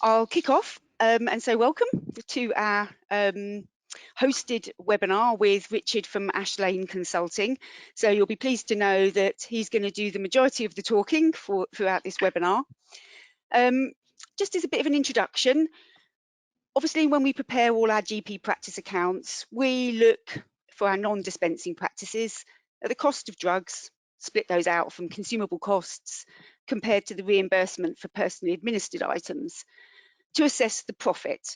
I'll kick off and say welcome to our hosted webinar with Richard from Ash Lane Consulting. So you'll be pleased to know that he's going to do the majority of the talking throughout this webinar. Just as a bit of an introduction, obviously when we prepare all our GP practice accounts, we look for our non-dispensing practices at the cost of drugs, split those out from consumable costs compared to the reimbursement for personally administered items to assess the profit.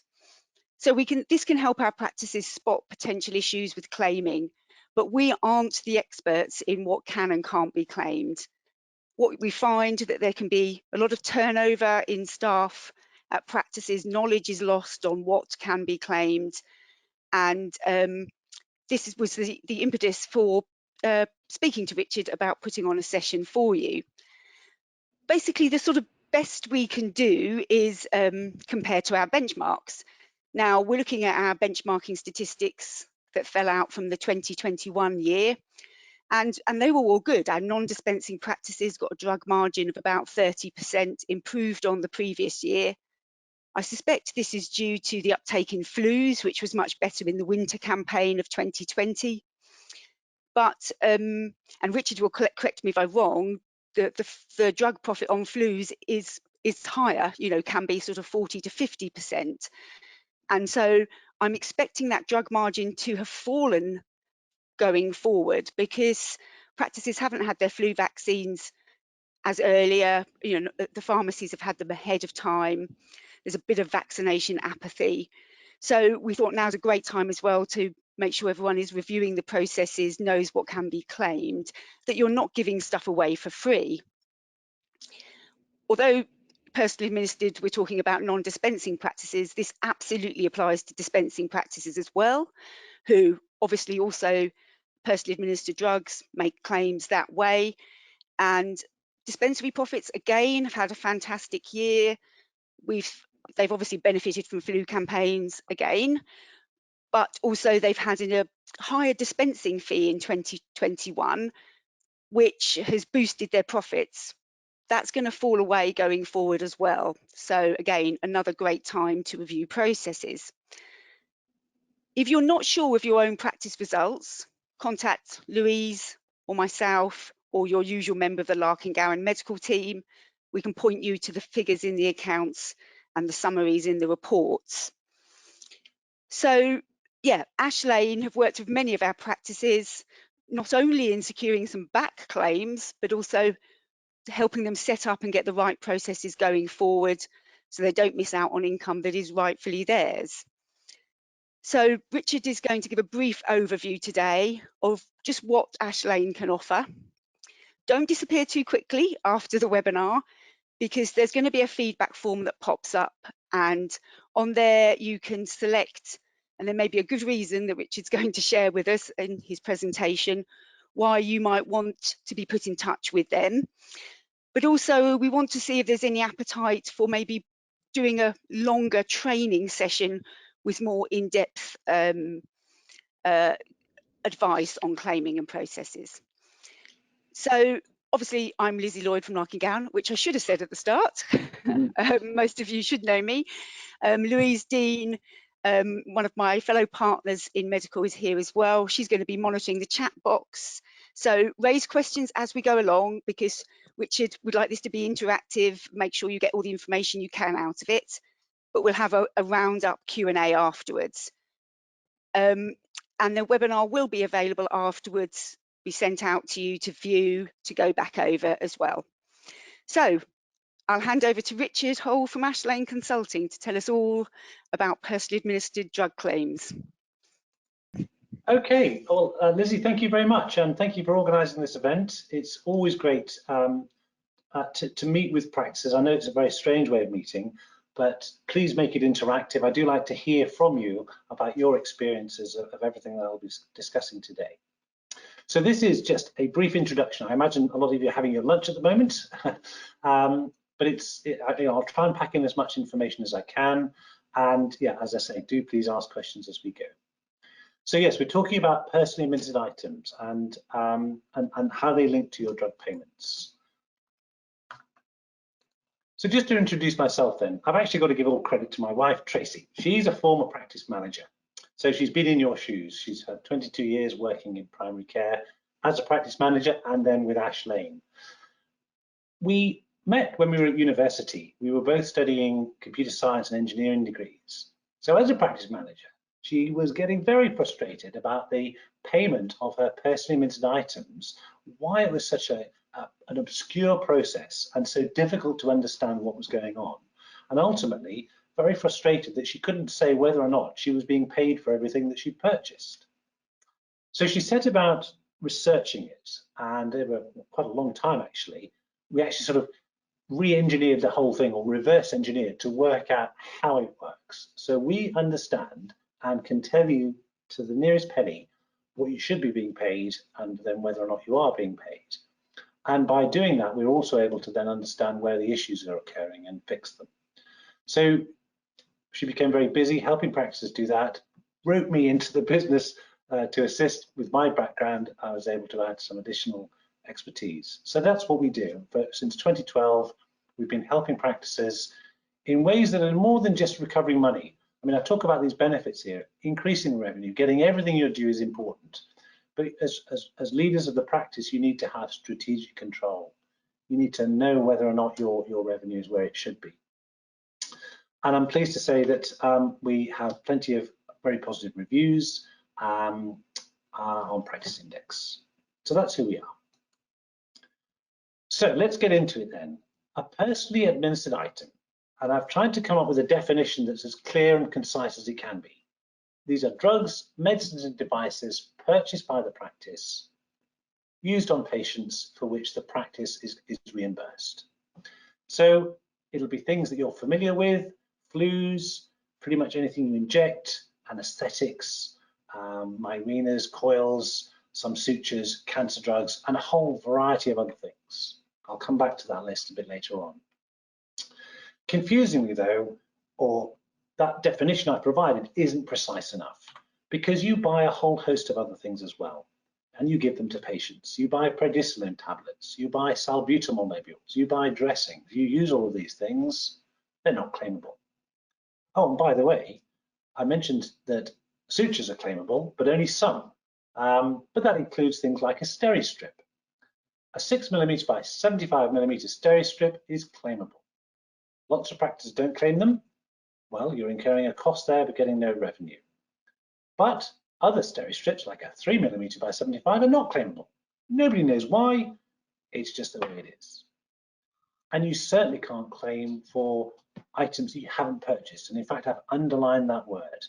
So this can help our practices spot potential issues with claiming, but we aren't the experts in what can and can't be claimed. What we find that there can be a lot of turnover in staff at practices, knowledge is lost on what can be claimed, and this was the impetus for speaking to Richard about putting on a session for you. Basically, the sort of best we can do is compare to our benchmarks. Now, we're looking at our benchmarking statistics that fell out from the 2021 year, and they were all good. Our non-dispensing practices got a drug margin of about 30%, improved on the previous year. I suspect this is due to the uptake in flus, which was much better in the winter campaign of 2020. But, and Richard will correct me if I'm wrong, the drug profit on flus is higher, you know, can be sort of 40 to 50%. And so I'm expecting that drug margin to have fallen going forward because practices haven't had their flu vaccines as earlier, you know, the pharmacies have had them ahead of time. There's a bit of vaccination apathy. So we thought now's a great time as well to make sure everyone is reviewing the processes, knows what can be claimed, that you're not giving stuff away for free. Although personally administered, we're talking about non-dispensing practices, this absolutely applies to dispensing practices as well, who obviously also personally administered drugs make claims that way. And dispensary profits, again, have had a fantastic year. They've obviously benefited from flu campaigns again, but also they've had a higher dispensing fee in 2021, which has boosted their profits. That's going to fall away going forward as well. So again, another great time to review processes. If you're not sure of your own practice results, contact Louise or myself or your usual member of the Larking Gowen medical team. We can point you to the figures in the accounts and the summaries in the reports. So yeah, Ash Lane have worked with many of our practices, not only in securing some back claims, but also helping them set up and get the right processes going forward so they don't miss out on income that is rightfully theirs. So Richard is going to give a brief overview today of just what Ash Lane can offer. Don't disappear too quickly after the webinar because there's going to be a feedback form that pops up, and on there you can select, and there may be a good reason that Richard's going to share with us in his presentation why you might want to be put in touch with them. But also we want to see if there's any appetite for maybe doing a longer training session with more in-depth advice on claiming and processes. So obviously I'm Lizzie Lloyd from Larking Gowen, which I should have said at the start. Most of you should know me. Louise Dean, one of my fellow partners in medical, is here as well. She's going to be monitoring the chat box. So raise questions as we go along because Richard would like this to be interactive. Make sure you get all the information you can out of it, but we'll have a round-up Q&A afterwards. And the webinar will be available afterwards, be sent out to you to view, to go back over as well. So I'll hand over to Richard Hole from Ash Lane Consulting to tell us all about personally administered drug claims. Okay, well, Lizzie, thank you very much, and thank you for organising this event. It's always great to meet with practices. I know it's a very strange way of meeting, but please make it interactive. I do like to hear from you about your experiences of everything that I'll be discussing today. So this is just a brief introduction. I imagine a lot of you are having your lunch at the moment, but I'll try and pack in as much information as I can. And yeah, as I say, do please ask questions as we go. So yes, we're talking about personally administered items and how they link to your drug payments. So just to introduce myself then, I've actually got to give all credit to my wife, Tracy. She's a former practice manager. So she's been in your shoes. She's had 22 years working in primary care as a practice manager and then with Ash Lane. We met when we were at university. We were both studying computer science and engineering degrees. So as a practice manager, she was getting very frustrated about the payment of her personally administered items, why it was such an obscure process and so difficult to understand what was going on. And ultimately, very frustrated that she couldn't say whether or not she was being paid for everything that she purchased. So she set about researching it, and over quite a long time actually, we actually sort of re-engineered the whole thing, or reverse engineered, to work out how it works. So we understand and can tell you to the nearest penny what you should be being paid and then whether or not you are being paid. And by doing that, we're also able to then understand where the issues are occurring and fix them. So she became very busy helping practices do that, wrote me into the business to assist with my background. I was able to add some additional expertise. So that's what we do. But since 2012, we've been helping practices in ways that are more than just recovering money. I mean, I talk about these benefits here. Increasing revenue, getting everything you do is important. But as leaders of the practice, you need to have strategic control. You need to know whether or not your revenue is where it should be. And I'm pleased to say that we have plenty of very positive reviews on Practice Index. So that's who we are. So let's get into it then. A personally administered item. And I've tried to come up with a definition that's as clear and concise as it can be. These are drugs, medicines and devices purchased by the practice, used on patients for which the practice is reimbursed. So it'll be things that you're familiar with, flus, pretty much anything you inject, anesthetics, Mirenas, coils, some sutures, cancer drugs, and a whole variety of other things. I'll come back to that list a bit later on. Confusingly though, or that definition I provided isn't precise enough, because you buy a whole host of other things as well, and you give them to patients. You buy prednisolone tablets, you buy salbutamol nebules, you buy dressings, you use all of these things, they're not claimable. Oh, and by the way, I mentioned that sutures are claimable, but only some, but that includes things like a steri-strip. A 6mm by 75mm steri-strip is claimable. Lots of practices don't claim them. Well, you're incurring a cost there but getting no revenue. But other steri-strips, like a 3mm by 75, are not claimable. Nobody knows why, it's just the way it is. And you certainly can't claim for items that you haven't purchased. And in fact, I've underlined that word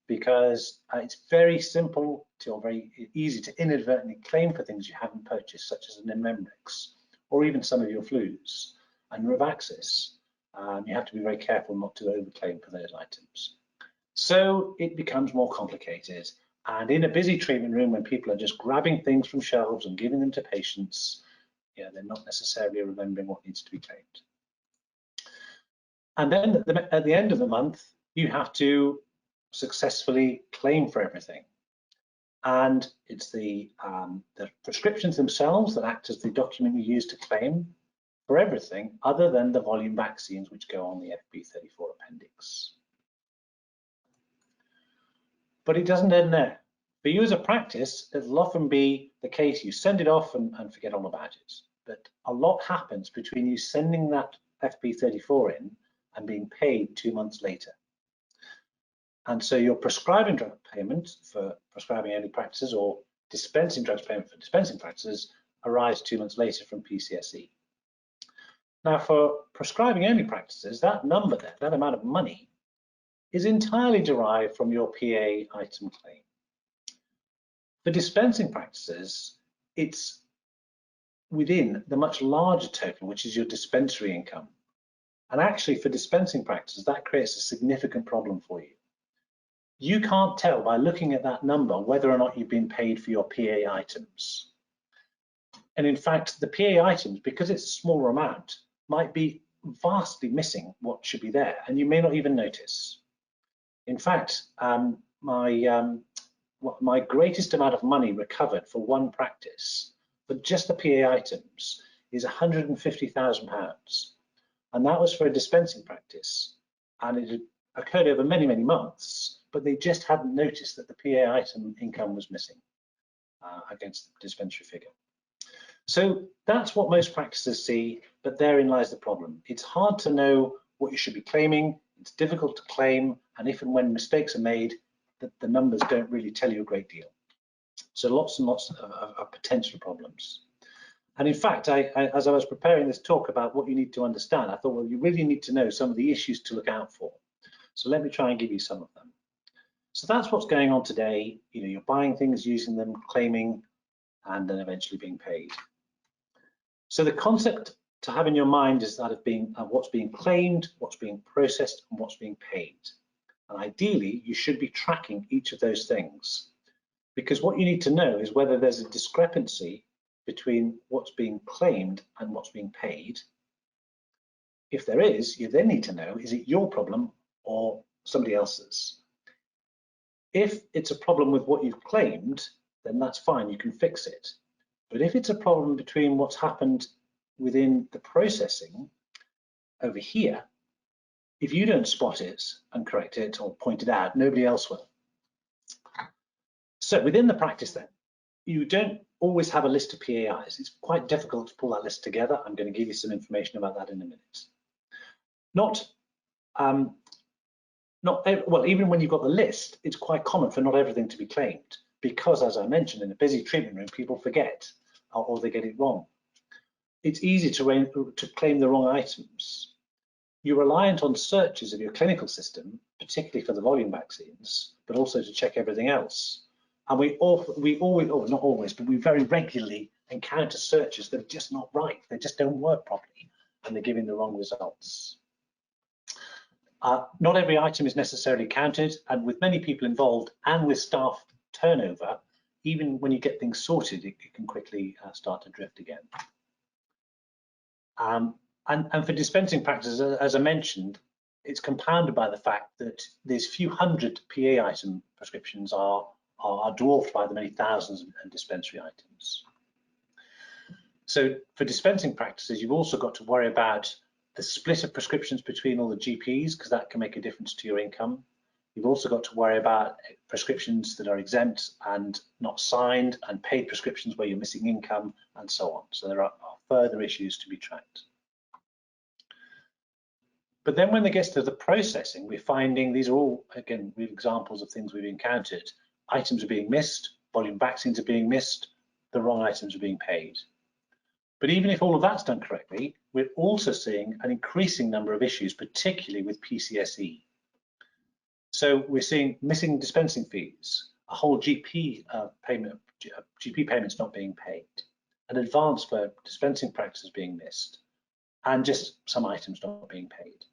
because it's very simple or very easy to inadvertently claim for things you haven't purchased, such as an Memrix, or even some of your flus and Rivaxis. You have to be very careful not to overclaim for those items. So it becomes more complicated. And in a busy treatment room, when people are just grabbing things from shelves and giving them to patients, they're not necessarily remembering what needs to be claimed. And then at the end of the month, you have to successfully claim for everything. And it's the prescriptions themselves that act as the document you use to claim for everything other than the volume vaccines which go on the FP34 appendix. But it doesn't end there. For you as a practice, it'll often be the case you send it off and forget all about it. But a lot happens between you sending that FP34 in and being paid 2 months later. And so your prescribing drug payment for prescribing only practices or dispensing drugs payment for dispensing practices arrives 2 months later from PCSE. Now, for prescribing only practices, that number there, that amount of money, is entirely derived from your PA item claim. For dispensing practices, it's within the much larger total, which is your dispensary income. And actually, for dispensing practices, that creates a significant problem for you. You can't tell by looking at that number whether or not you've been paid for your PA items. And in fact, the PA items, because it's a smaller amount, might be vastly missing what should be there, and you may not even notice. In fact, my greatest amount of money recovered for one practice, for just the PA items, is £150,000. and that was for a dispensing practice, and it had occurred over many, many months, but they just hadn't noticed that the PA item income was missing against the dispensary figure. So that's what most practices see, but therein lies the problem. It's hard to know what you should be claiming, it's difficult to claim, and if and when mistakes are made, the numbers don't really tell you a great deal. So lots and lots of potential problems. And in fact, as I was preparing this talk about what you need to understand, I thought, well, you really need to know some of the issues to look out for. So let me try and give you some of them. So that's what's going on today. You know, you're buying things, using them, claiming, and then eventually being paid. So the concept to have in your mind is that of what's being claimed, what's being processed, and what's being paid. And ideally, you should be tracking each of those things, because what you need to know is whether there's a discrepancy between what's being claimed and what's being paid. If there is, you then need to know, is it your problem or somebody else's? If it's a problem with what you've claimed, then that's fine, you can fix it. But if it's a problem between what's happened within the processing over here, if you don't spot it and correct it or point it out, nobody else will. So within the practice then, you don't always have a list of PAIs. It's quite difficult to pull that list together. I'm going to give you some information about that in a minute. Well, even when you've got the list, it's quite common for not everything to be claimed, because as I mentioned, in a busy treatment room, people forget or they get it wrong. It's easy to claim the wrong items. You're reliant on searches of your clinical system, particularly for the volume vaccines, but also to check everything else. And we always, or not always, but we very regularly encounter searches that are just not right. They just don't work properly, and they're giving the wrong results. Not every item is necessarily counted, and with many people involved and with staff turnover, even when you get things sorted, it can quickly start to drift again. And for dispensing practices, as I mentioned, it's compounded by the fact that these few hundred PA item prescriptions are dwarfed by the many thousands of dispensary items. So for dispensing practices, you've also got to worry about the split of prescriptions between all the GPs, because that can make a difference to your income. You've also got to worry about prescriptions that are exempt and not signed, and paid prescriptions where you're missing income, and so on. So there are further issues to be tracked. But then when it gets to the processing, we're finding these are all, again, real examples of things we've encountered. Items are being missed, volume vaccines are being missed, the wrong items are being paid. But even if all of that's done correctly, we're also seeing an increasing number of issues, particularly with PCSE. So we're seeing missing dispensing fees, a whole GP payments not being paid, an advance for dispensing practices being missed, and just some items not being paid.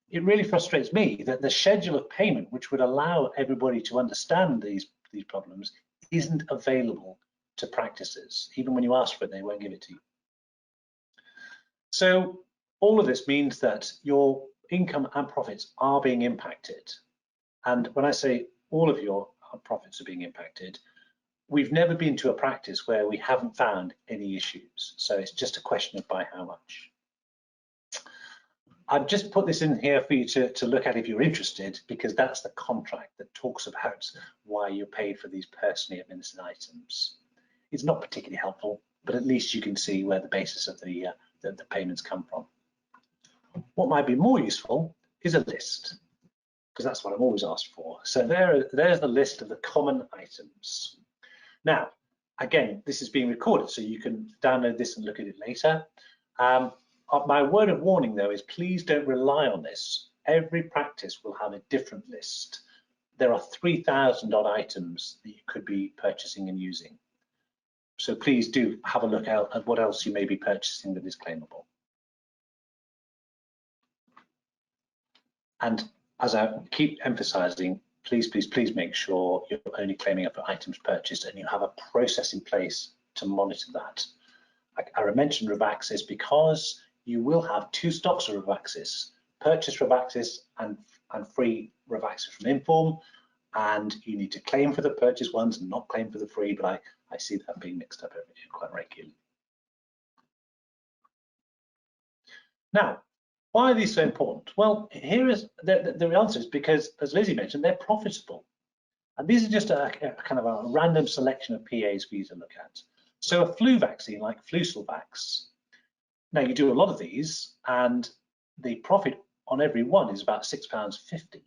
It really frustrates me that the schedule of payment, which would allow everybody to understand these problems, isn't available to practices. Even when you ask for it, they won't give it to you. So all of this means that your income and profits are being impacted. And when I say all of your profits are being impacted, we've never been to a practice where we haven't found any issues. So it's just a question of by how much. I've just put this in here for you to look at if you're interested, because that's the contract that talks about why you're paid for these personally administered items. It's not particularly helpful, but at least you can see where the basis of the payments come from. What might be more useful is a list, because that's what I'm always asked for. So there's the list of the common items. Now, again, this is being recorded, so you can download this and look at it later. My word of warning, though, is please don't rely on this. Every practice will have a different list. There are 3,000 odd items that you could be purchasing and using. So please do have a look out at what else you may be purchasing that is claimable. And as I keep emphasizing, please, please, please make sure you're only claiming up for items purchased and you have a process in place to monitor that. I mentioned Revaxis because you will have two stocks of Revaxis, purchase Revaxis and free Revaxis from Inform, and you need to claim for the purchase ones and not claim for the free, but I see that being mixed up quite regularly. Now, why are these so important? Well, here is the answer is because, as Lizzie mentioned, they're profitable. And these are just a kind of a random selection of PAs for you to look at. So a flu vaccine like Flucelvax, now you do a lot of these and the profit on every one is about £6.50,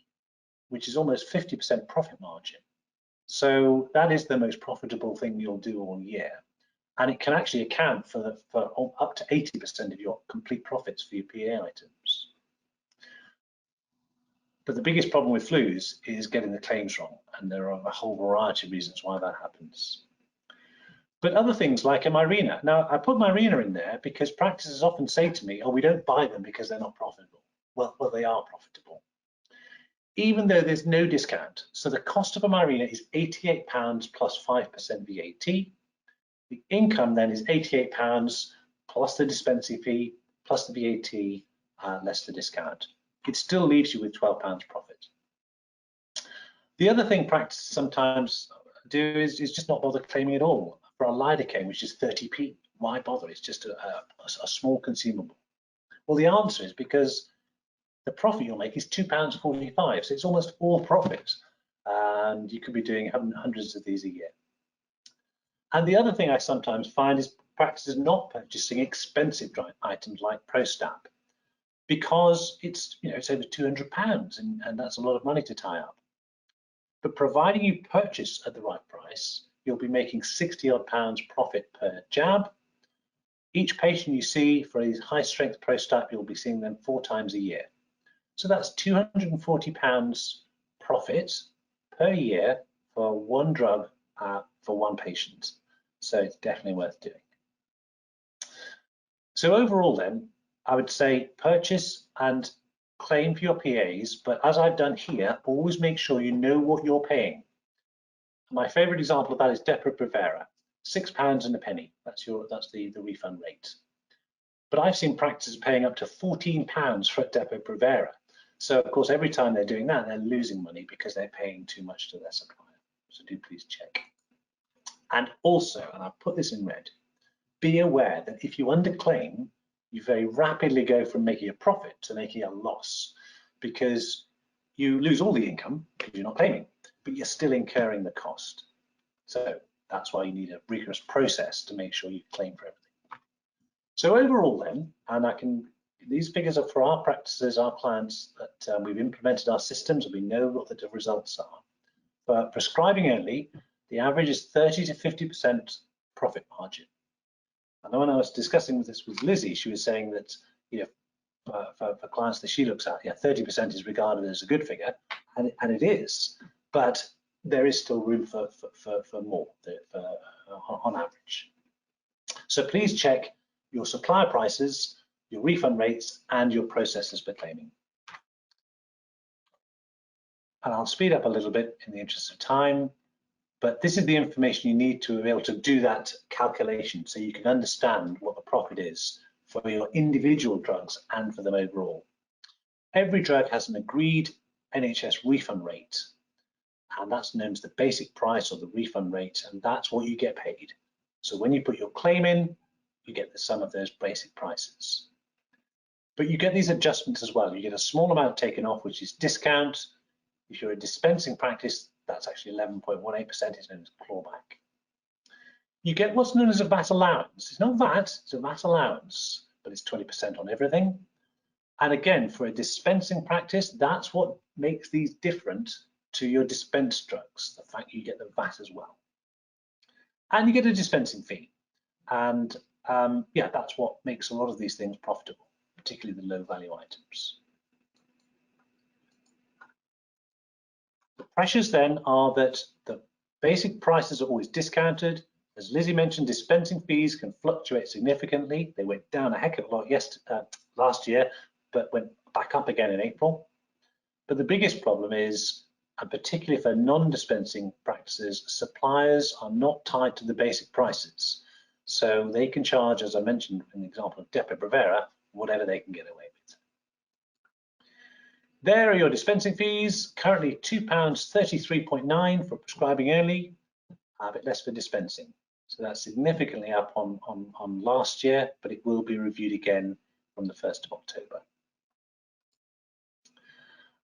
which is almost 50% profit margin. So that is the most profitable thing you'll do all year. And it can actually account for up to 80% of your complete profits for your PA items. But the biggest problem with flus is getting the claims wrong, and there are a whole variety of reasons why that happens. But other things like a Mirena. Now, I put Mirena in there because practices often say to me, oh, we don't buy them because they're not profitable. Well, they are profitable, even though there's no discount. So the cost of a Mirena is £88 plus 5% VAT. The income then is £88 plus the dispensing fee, plus the VAT, less the discount. It still leaves you with £12 profit. The other thing practices sometimes do is just not bother claiming at all. For a lidocaine, which is 30p, why bother? It's just a small consumable. Well, the answer is because the profit you'll make is £2.45, so it's almost all profit, and you could be doing hundreds of these a year. And the other thing I sometimes find is practices not purchasing expensive items like Prostap, because it's over £200, and that's a lot of money to tie up. But providing you purchase at the right price, you'll be making 60-odd pounds profit per jab. Each patient you see for a high-strength Prostap, you'll be seeing them 4 times a year. So that's £240 profit per year for one drug for one patient. So it's definitely worth doing. So overall then, I would say purchase and claim for your PAs, but as I've done here, always make sure you know what you're paying. My favorite example of that is Depo-Provera, £6 and a penny. That's the refund rate. But I've seen practices paying up to £14 for a Depo-Provera. So of course, every time they're doing that, they're losing money because they're paying too much to their supplier. So do please check. And also, and I've put this in red, be aware that if you underclaim, you very rapidly go from making a profit to making a loss, because you lose all the income because you're not claiming, but you're still incurring the cost. So that's why you need a rigorous process to make sure you claim for everything. So overall then, and these figures are for our practices, our clients that we've implemented our systems and we know what the results are. For prescribing only, the average is 30 to 50% profit margin. And when I was discussing this with Lizzie, she was saying that for clients that she looks at, 30% is regarded as a good figure, and it is, but there is still room for more on average. So please check your supplier prices, your refund rates, and your processes for claiming. And I'll speed up a little bit in the interest of time, but this is the information you need to be able to do that calculation so you can understand what the profit is for your individual drugs and for them overall. Every drug has an agreed NHS refund rate, and that's known as the basic price or the refund rate, and that's what you get paid. So when you put your claim in, you get the sum of those basic prices. But you get these adjustments as well. You get a small amount taken off, which is discount. If you're a dispensing practice, that's actually 11.18%, is known as clawback. You get what's known as a VAT allowance. It's not VAT, it's a VAT allowance, but it's 20% on everything. And again, for a dispensing practice, that's what makes these different to your dispensed drugs, the fact you get the VAT as well. And you get a dispensing fee. And that's what makes a lot of these things profitable, particularly the low value items. The pressures then are that the basic prices are always discounted. As Lizzie mentioned, dispensing fees can fluctuate significantly. They went down a heck of a lot last year, but went back up again in April. But the biggest problem is, and particularly for non-dispensing practices, suppliers are not tied to the basic prices. So they can charge, as I mentioned in the example of Depo-Provera, whatever they can get away with. There are your dispensing fees, currently £2.33.9 for prescribing only, a bit less for dispensing. So that's significantly up on last year, but it will be reviewed again from the 1st of October.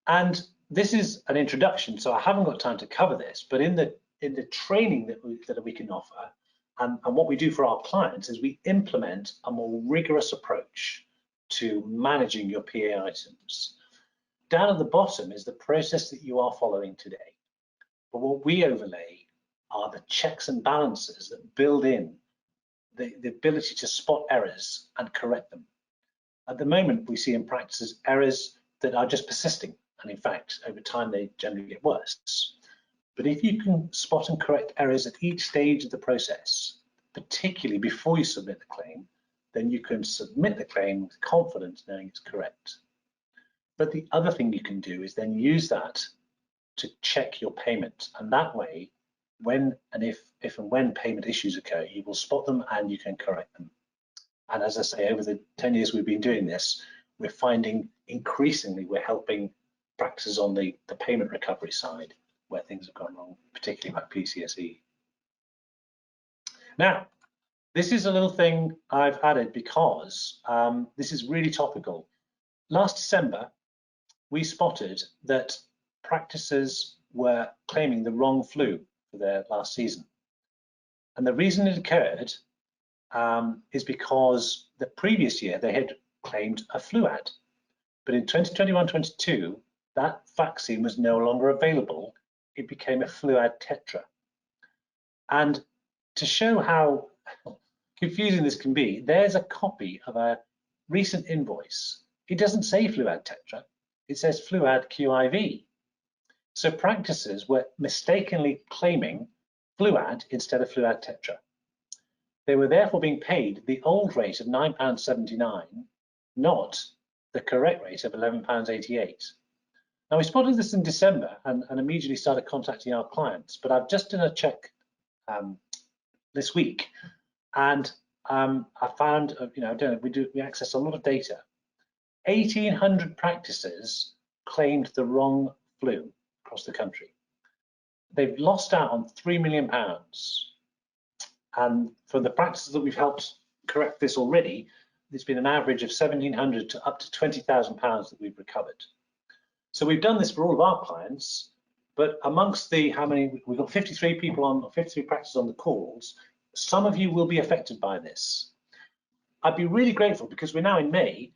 And this is an introduction, so I haven't got time to cover this, but in the training that we can offer, and what we do for our clients is we implement a more rigorous approach to managing your PA items. Down at the bottom is the process that you are following today. But what we overlay are the checks and balances that build in the ability to spot errors and correct them. At the moment, we see in practices errors that are just persisting, and in fact, over time, they generally get worse. But if you can spot and correct errors at each stage of the process, particularly before you submit the claim, then you can submit the claim with confidence knowing it's correct. But the other thing you can do is then use that to check your payment, and that way, when and if and when payment issues occur, you will spot them and you can correct them. And as I say, over the 10 years we've been doing this, we're finding increasingly we're helping practices on the payment recovery side where things have gone wrong, particularly like PCSE. Now, this is a little thing I've added because this is really topical. Last December, we spotted that practices were claiming the wrong flu for their last season. And the reason it occurred is because the previous year they had claimed a fluad. But in 2021-22, that vaccine was no longer available. It became a fluad tetra. And to show how confusing this can be, there's a copy of a recent invoice. It doesn't say fluad tetra, it says fluad QIV. So practices were mistakenly claiming fluad instead of fluad tetra. They were therefore being paid the old rate of £9.79, not the correct rate of £11.88. Now, we spotted this in December and immediately started contacting our clients, but I've just done a check this week, and I found, we access a lot of data. 1,800 practices claimed the wrong flu across the country. They've lost out on £3 million. And for the practices that we've helped correct this already, there's been an average of £1,700 to up to £20,000 that we've recovered. So we've done this for all of our clients, but amongst we've got 53 practices on the calls. Some of you will be affected by this. I'd be really grateful because we're now in May.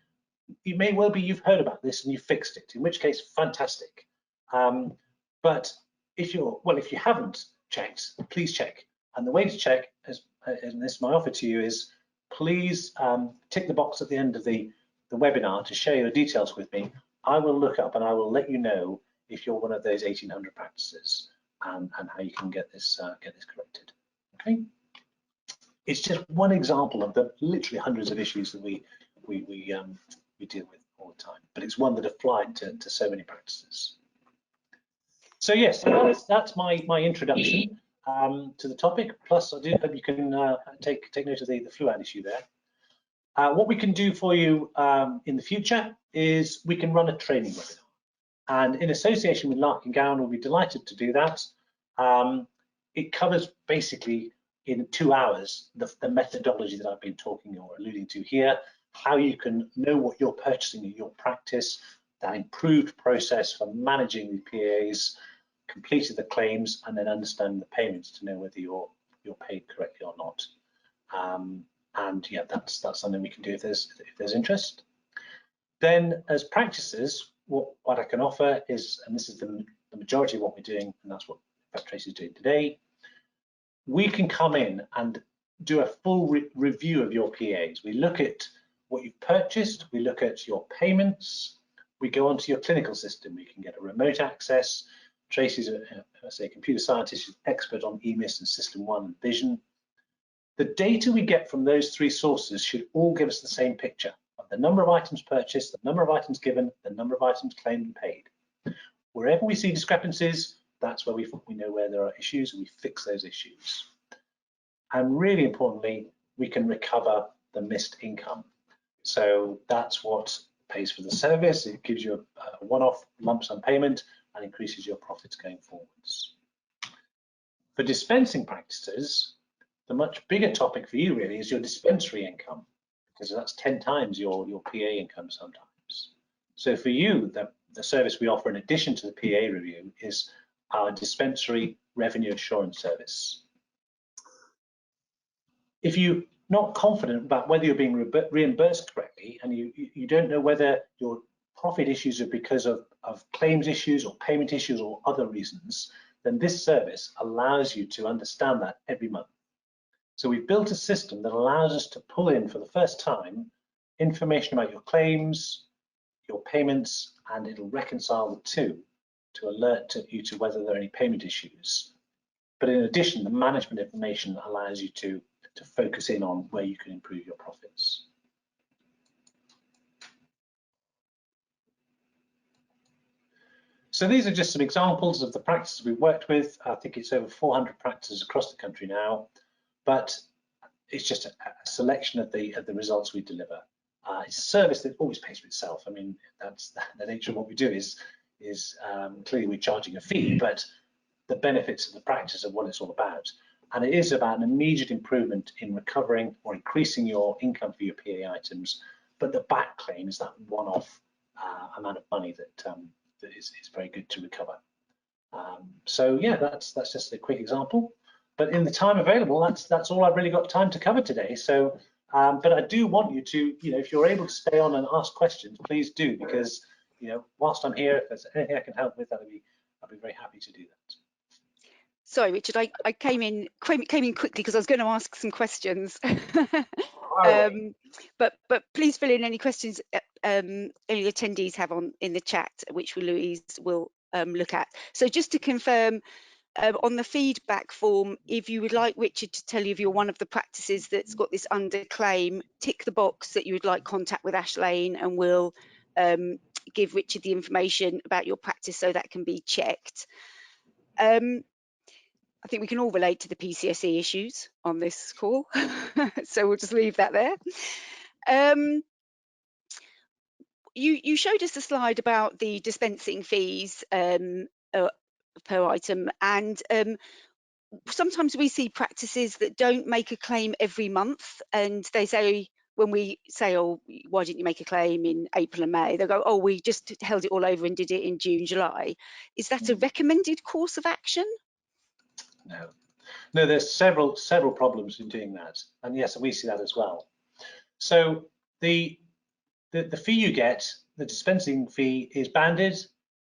It may well be you've heard about this and you've fixed it, in which case, fantastic. But if you haven't checked, please check. And the way to check, and this is my offer to you, is please tick the box at the end of the webinar to share your details with me. I will look up and I will let you know if you're one of those 1,800 practices and how you can get this corrected. Okay. It's just one example of the literally hundreds of issues that we deal with all the time, but it's one that applied to so many practices. So yes, that's my introduction to the topic. Plus, I do hope you can take note of the fluad issue there. What we can do for you in the future is we can run a training webinar, and in association with Larking Gowen, we'll be delighted to do that. It covers basically in 2 hours the methodology that I've been talking or alluding to here, how you can know what you're purchasing in your practice, that improved process for managing the PAs, completing the claims, and then understanding the payments to know whether you're paid correctly or not. And yeah, that's something we can do if there's interest. Then as practices, what I can offer is, and this is the majority of what we're doing, and that's what Tracy's doing today, we can come in and do a full review of your PAs. We look at what you've purchased, we look at your payments, we go onto your clinical system, we can get a remote access. Tracy's a computer scientist, she's expert on EMIS and System 1 and Vision. The data we get from those three sources should all give us the same picture of the number of items purchased, the number of items given, the number of items claimed and paid. Wherever we see discrepancies, that's where we know where there are issues and we fix those issues. And really importantly, we can recover the missed income. So that's what pays for the service. It gives you a one-off lump sum payment and increases your profits going forwards. For dispensing practices, the much bigger topic for you really is your dispensary income. because that's 10 times your PA income sometimes. So for you, the service we offer in addition to the PA review is our dispensary revenue assurance service. If you're not confident about whether you're being reimbursed correctly, and you don't know whether your profit issues are because of claims issues or payment issues or other reasons, then this service allows you to understand that every month. So we've built a system that allows us to pull in for the first time information about your claims, your payments, and it'll reconcile the two to alert you to whether there are any payment issues. But in addition, the management information allows you to focus in on where you can improve your profits. So these are just some examples of the practices we've worked with. I think it's over 400 practices across the country now, but it's just a selection of the results we deliver. It's a service that always pays for itself. I mean, that's the nature of what we do is clearly we're charging a fee, but the benefits of the practice are what it's all about. And it is about an immediate improvement in recovering or increasing your income for your PA items, but the back claim is that one-off amount of money that is very good to recover. So yeah, that's just a quick example. But in the time available, that's all I've really got time to cover today. So, but I do want you to, if you're able to stay on and ask questions, please do, because whilst I'm here, if there's anything I can help with, I'll be very happy to do that. Sorry, Richard, I came in quickly because I was going to ask some questions. But please fill in any questions any attendees have in the chat, which Louise will look at. So just to confirm, on the feedback form, if you would like Richard to tell you if you're one of the practices that's got this underclaim, tick the box that you would like contact with Ash Lane, and we'll give Richard the information about your practice so that can be checked. I think we can all relate to the PCSE issues on this call, so we'll just leave that there. You showed us a slide about the dispensing fees per item, and sometimes we see practices that don't make a claim every month, and they say, when we say, oh, why didn't you make a claim in April and May, they'll go, oh, we just held it all over and did it in June, July. Is that a recommended course of action? No, there's several problems in doing that, and yes, we see that as well. So the fee you get, the dispensing fee, is banded,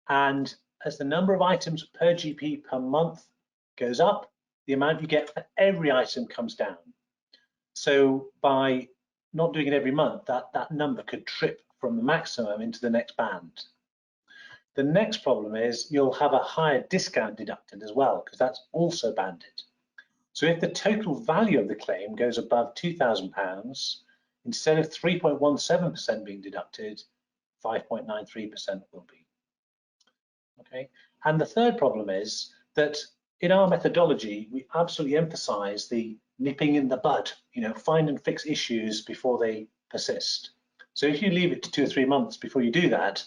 and as the number of items per GP per month goes up, the amount you get for every item comes down. So by not doing it every month, that number could trip from the maximum into the next band. The next problem is you'll have a higher discount deducted as well, because that's also banded. So if the total value of the claim goes above £2,000, instead of 3.17% being deducted, 5.93% will be. Okay. And the third problem is that in our methodology, we absolutely emphasize the nipping in the bud, find and fix issues before they persist. So if you leave it to 2 or 3 months before you do that,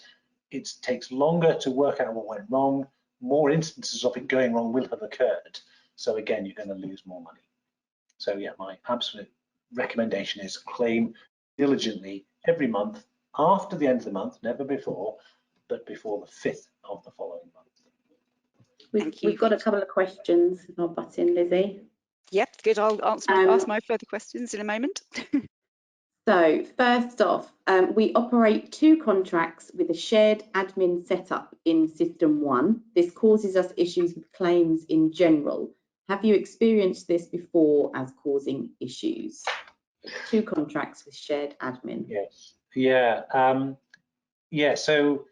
it takes longer to work out what went wrong. More instances of it going wrong will have occurred. So again, you're going to lose more money. So yeah, my absolute recommendation is claim diligently every month after the end of the month, never before, but before the 5th of the following month. We've got a couple of questions. I'll butt in, Lizzie. Yep, good. I'll ask my further questions in a moment. So first off, we operate 2 contracts with a shared admin setup in System 1. This causes us issues with claims in general. Have you experienced this before as causing issues? 2 contracts with shared admin. Yes. Yeah. Yeah. So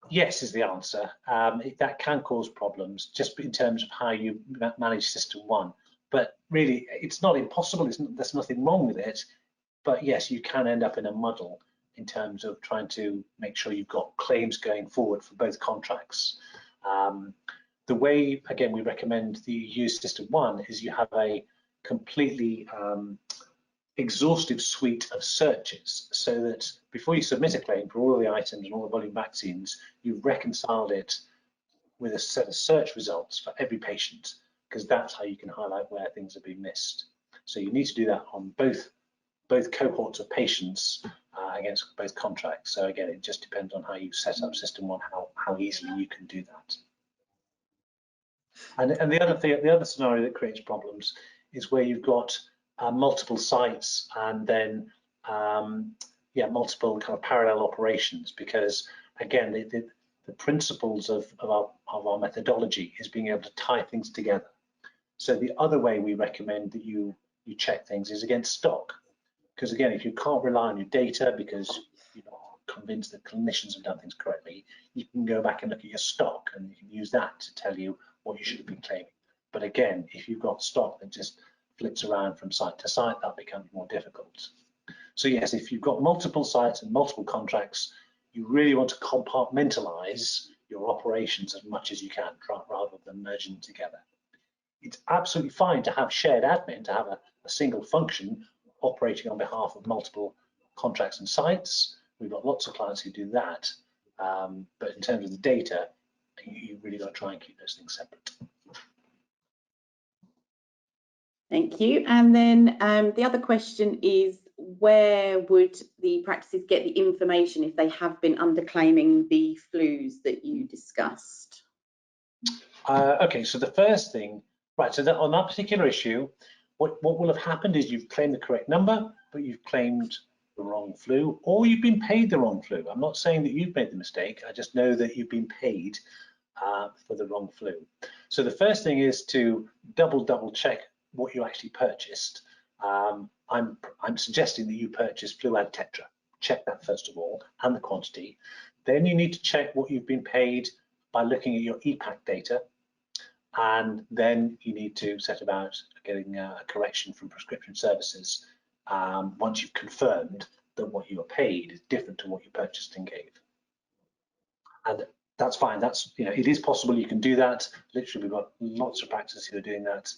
yes is the answer. That can cause problems just in terms of how you manage System 1. But really, it's not impossible. There's nothing wrong with it. But yes, you can end up in a muddle in terms of trying to make sure you've got claims going forward for both contracts. The way, again, we recommend you use System 1 is you have a completely exhaustive suite of searches, so that before you submit a claim for all of the items and all the volume vaccines, you've reconciled it with a set of search results for every patient, because that's how you can highlight where things have been missed. So you need to do that on both both cohorts of patients against both contracts. So again, it just depends on how you set up System 1, how easily you can do that. And the other scenario that creates problems is where you've got multiple sites and then multiple kind of parallel operations, because again, the principles of our methodology is being able to tie things together. So the other way we recommend that you check things is against stock, because again, if you can't rely on your data because you're not convinced that clinicians have done things correctly, you can go back and look at your stock and you can use that to tell you what you should have been claiming. But again, if you've got stock that just flips around from site to site, that becomes more difficult. So yes, if you've got multiple sites and multiple contracts, you really want to compartmentalize your operations as much as you can, rather than merging them together. It's absolutely fine to have shared admin, to have a single function operating on behalf of multiple contracts and sites. We've got lots of clients who do that, but in terms of the data, you really got to try and keep those things separate. Thank you. And then the other question is, where would the practices get the information if they have been underclaiming the flus that you discussed? Okay, so the first thing, right, so that on that particular issue, what will have happened is you've claimed the correct number, but you've claimed the wrong flu, or you've been paid the wrong flu. I'm not saying that you've made the mistake, I just know that you've been paid for the wrong flu. So the first thing is to double check what you actually purchased. I'm suggesting that you purchase Fluad Tetra. Check that first of all, and the quantity. Then you need to check what you've been paid by looking at your EPAC data, and then you need to set about getting a correction from prescription services once you've confirmed that what you were paid is different to what you purchased and gave. And that's fine. That's, you know, it is possible you can do that. Literally, we've got lots of practices who are doing that.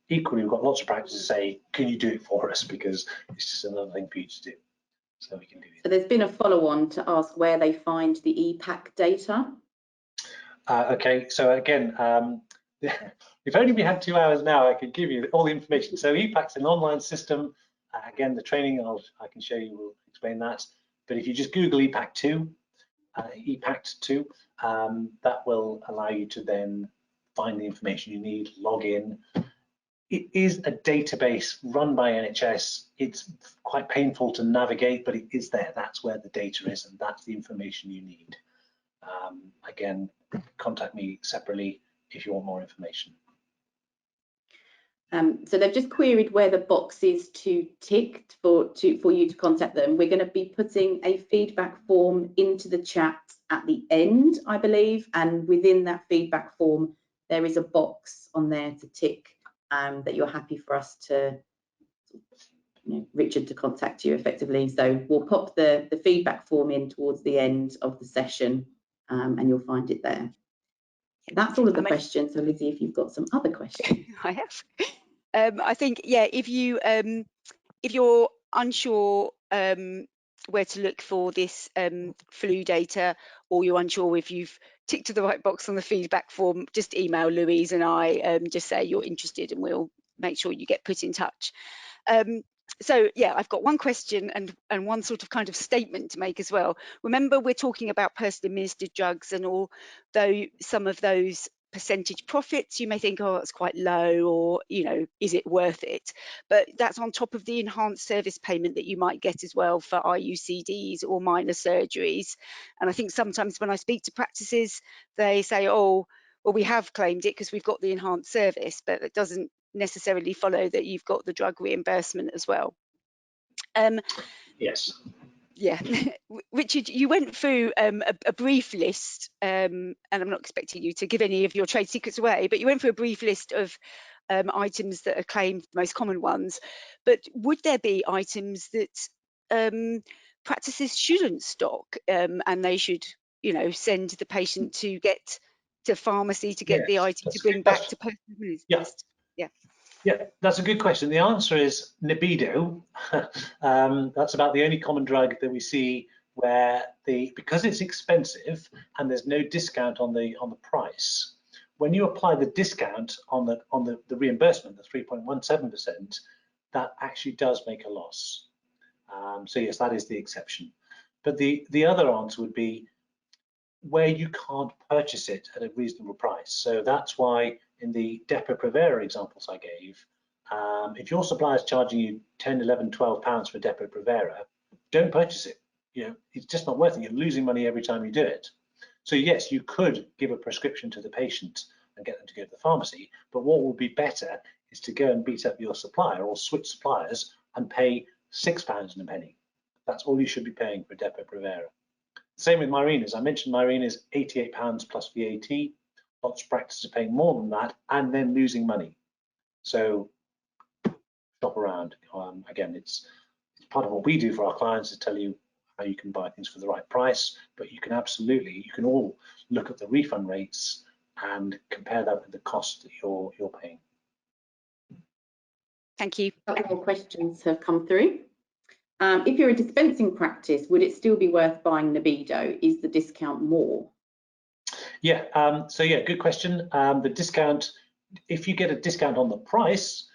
Equally, we've got lots of practices say, can you do it for us? Because it's just another thing for you to do. So we can do it. So there's been a follow-on to ask where they find the EPAC data. Okay, so again, if only we had 2 hours now, I could give you all the information. So EPAC's an online system. Again, the training I can show you will explain that. But if you just Google EPAC2, EPAC2, that will allow you to then find the information you need, log in. It is a database run by NHS. It's quite painful to navigate, but it is there. That's where the data is, and that's the information you need. Again, contact me separately if you want more information. So they've just queried where the box is to tick for you to contact them. We're going to be putting a feedback form into the chat at the end, I believe, and within that feedback form there is a box on there to tick that you're happy for us to, Richard to contact you effectively. So we'll pop the feedback form in towards the end of the session, and you'll find it there. That's all of the questions. So Lizzie, if you've got some other questions. I have. I think, yeah, if you're unsure where to look for this flu data, or you're unsure if you've ticked to the right box on the feedback form, just email Louise and I, just say you're interested and we'll make sure you get put in touch. So yeah, I've got one question and one sort of kind of statement to make as well. Remember, we're talking about person administered drugs, and although some of those percentage profits, you may think, oh, it's quite low, or, you know, is it worth it? But that's on top of the enhanced service payment that you might get as well for IUCDs or minor surgeries. And I think sometimes when I speak to practices, they say, oh, well, we have claimed it because we've got the enhanced service, but it doesn't necessarily follow that you've got the drug reimbursement as well. Yes. Yeah, Richard, you went through a brief list, and I'm not expecting you to give any of your trade secrets away, but you went through a brief list of items that are claimed, the most common ones. But would there be items that practices shouldn't stock, and they should, you know, send the patient to get to pharmacy to get the item to bring back to person list? Yeah. Yeah, that's a good question. The answer is Nebido. That's about the only common drug that we see where because it's expensive and there's no discount on the price. When you apply the discount on the reimbursement, the 3.17%, that actually does make a loss. So yes, that is the exception. But the other answer would be where you can't purchase it at a reasonable price. So that's why in the Depo-Provera examples I gave, if your supplier is charging you 10, 11, 12 pounds for Depo-Provera, don't purchase it. You know, it's just not worth it. You're losing money every time you do it. So yes, you could give a prescription to the patient and get them to go to the pharmacy, but what would be better is to go and beat up your supplier or switch suppliers and pay £6 and a penny. That's all you should be paying for Depo-Provera. Same with Myrenas. I mentioned Myrenas, £88 plus VAT. Lots of practices are paying more than that and then losing money. So shop around. Again, it's part of what we do for our clients is tell you how you can buy things for the right price, but you can all look at the refund rates and compare that with the cost that you're paying. Thank you. A couple more questions have come through. If you're a dispensing practice, would it still be worth buying Nebido? Is the discount more? Yeah, so yeah, good question. The discount, if you get a discount on the price,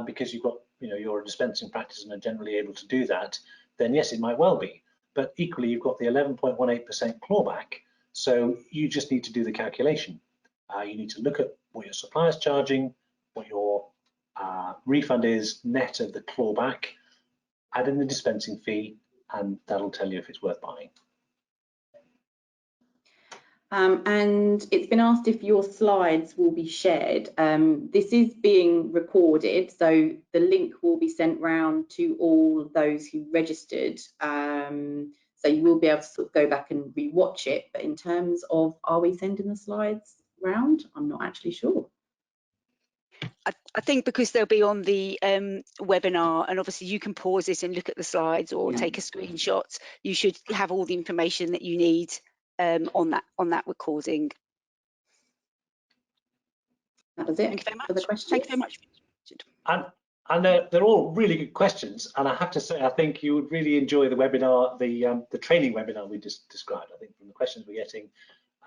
because you've got, you're a dispensing practice and are generally able to do that, then yes, it might well be. But equally, you've got the 11.18% clawback, so you just need to do the calculation. You need to look at what your supplier's charging, what your refund is net of the clawback, add in the dispensing fee, and that'll tell you if it's worth buying. And it's been asked if your slides will be shared. This is being recorded, so the link will be sent round to all those who registered. So you will be able to sort of go back and re-watch it. But in terms of, are we sending the slides round? I'm not actually sure. I think because they'll be on the webinar, and obviously you can pause it and look at the slides or take a screenshot. You should have all the information that you need on that recording. That was it. Thank you very much. For the questions. Thank you very much, Richard. And they're all really good questions. And I have to say, I think you would really enjoy the webinar, the training webinar we just described. I think from the questions we're getting,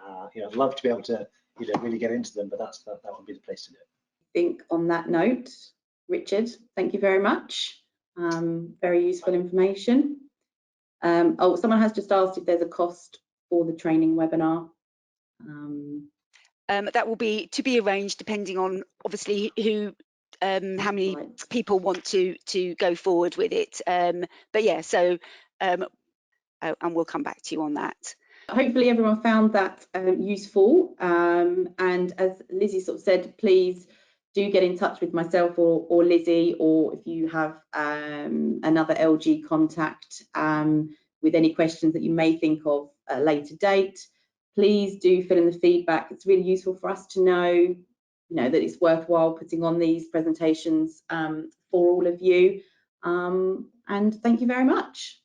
I'd love to be able to really get into them, but that would be the place to do it. I think on that note, Richard, thank you very much. Very useful information. Oh, someone has just asked if there's a cost for the training webinar. That will be to be arranged depending on obviously who, how many people want to go forward with it. But yeah, so and we'll come back to you on that. Hopefully everyone found that useful. And as Lizzie sort of said, please do get in touch with myself or Lizzie, or if you have another LG contact with any questions that you may think of at a later date. Please do fill in the feedback. It's really useful for us to know, that it's worthwhile putting on these presentations for all of you. And thank you very much.